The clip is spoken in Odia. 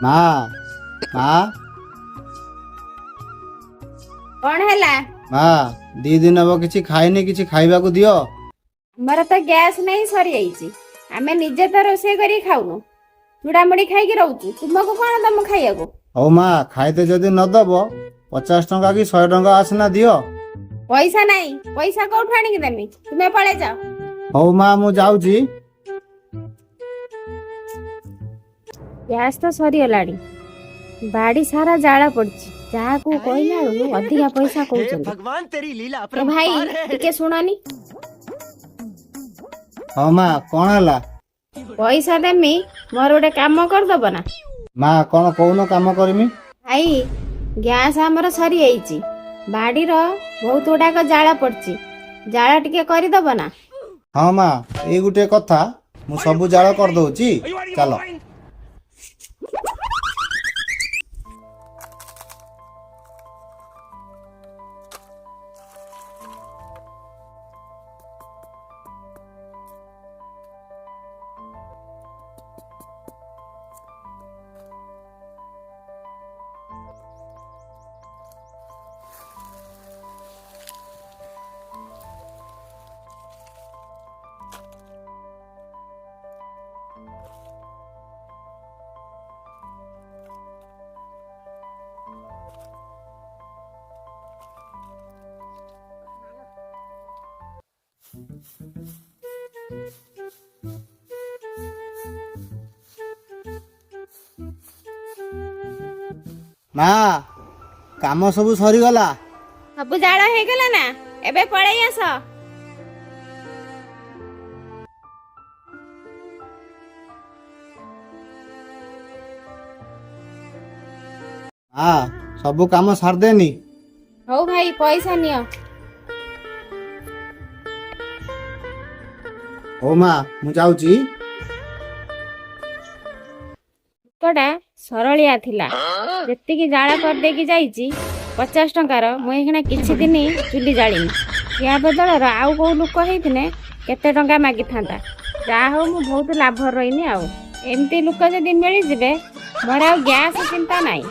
ମା ମା କଣ ହେଲା? ମା 2 ଦିନ ହବ କିଛି ଖାଇନି, କିଛି ଖାଇବାକୁ ଦିଅ। ଆମର ତ ଗ୍ୟାସ୍ ନାହିଁ, ସରିଯାଇଛି। ଆମେ ନିଜେ ତ ରୋଷେଇ କରି ଖାଉନୁ, ଚୁଡାମୁଡି ଖାଇକି ରହୁଛୁ। ତୁମକୁ କଣ ଦମ ଖାଇବାକୁ? ହଉ ମା, ଖାଇତେ ଯଦି ନ ଦବ 50 ଟଙ୍କା କି 100 ଟଙ୍କା ଆସିନା ଦିଅ। ପଇସା ନାହିଁ, ପଇସା କୋଉଠୁ ଆଣିକି ଦେମି? ତୁମେ ପଳେଇ ଯାଅ। ହଉ ମା, ମୁଁ ଯାଉଛି। ଗ୍ୟାସ୍ ତ ସରିଗଲାଣି, ବାଡି ସାରା ଜାଳ ପଡିଛି। ଯାହାକୁ କହିଲା ବେଳକୁ ଅଧିକା ପଇସା କହୁଛନ୍ତି। ଏ ଭାଇ ଟିକେ ଶୁଣନି। ହଁ ମା, କଣ ହେଲା? ପଇସା ଦେମି, ମୋର ଗୋଟେ କାମ କରିଦବ ନା? ମା, କଣ କହୁନ କାମ କରିମି? ଭାଇ, ଗ୍ୟାସ୍ ଆମର ସରିଯାଇଛି। ବାଡିର ବହୁତ ଗୁଡାକ ଜାଳ ପଡିଛି, ଜାଳ ଟିକେ କରିଦବ ନା? ହଁ ମା, ଏଇ ଗୋଟେ କଥା, ମୁଁ ସବୁ ଜାଳ କରିଦଉଛି, ଚାଲ। ମା, କାମ ସବୁ ସରିଗଲା। ସବୁ ଜାଳ ହେଇଗଲା ନା? ଏବେ ପଳେଇ ଆସ। ମା, ସବୁ କାମ ସାରିଦେନି। ହଉ ଭାଇ, ପଇସା ନିଅ। ହଉ ମା, ମୁଁ ଯାଉଛି। ଲୋକଟା ସରଳିଆ ଥିଲା, ଯେତିକି ଜାଳ କରିଦେଇକି ଯାଇଛି 50 ଟଙ୍କାର, ମୁଁ ଏଇଖିଣା କିଛି ଦିନ ଚୁଲି ଜାଳିନି। ୟା ବଦଳର ଆଉ କୋଉ ଲୋକ ହେଇଥିନେ କେତେ ଟଙ୍କା ମାଗିଥାନ୍ତା। ଯାହା ହଉ ମୁଁ ବହୁତ ଲାଭ ରହିନି। ଆଉ ଏମିତି ଲୋକ ଯଦି ମିଳିଯିବେ, ମୋର ଆଉ ଗ୍ୟାସ୍ ଚିନ୍ତା ନାହିଁ।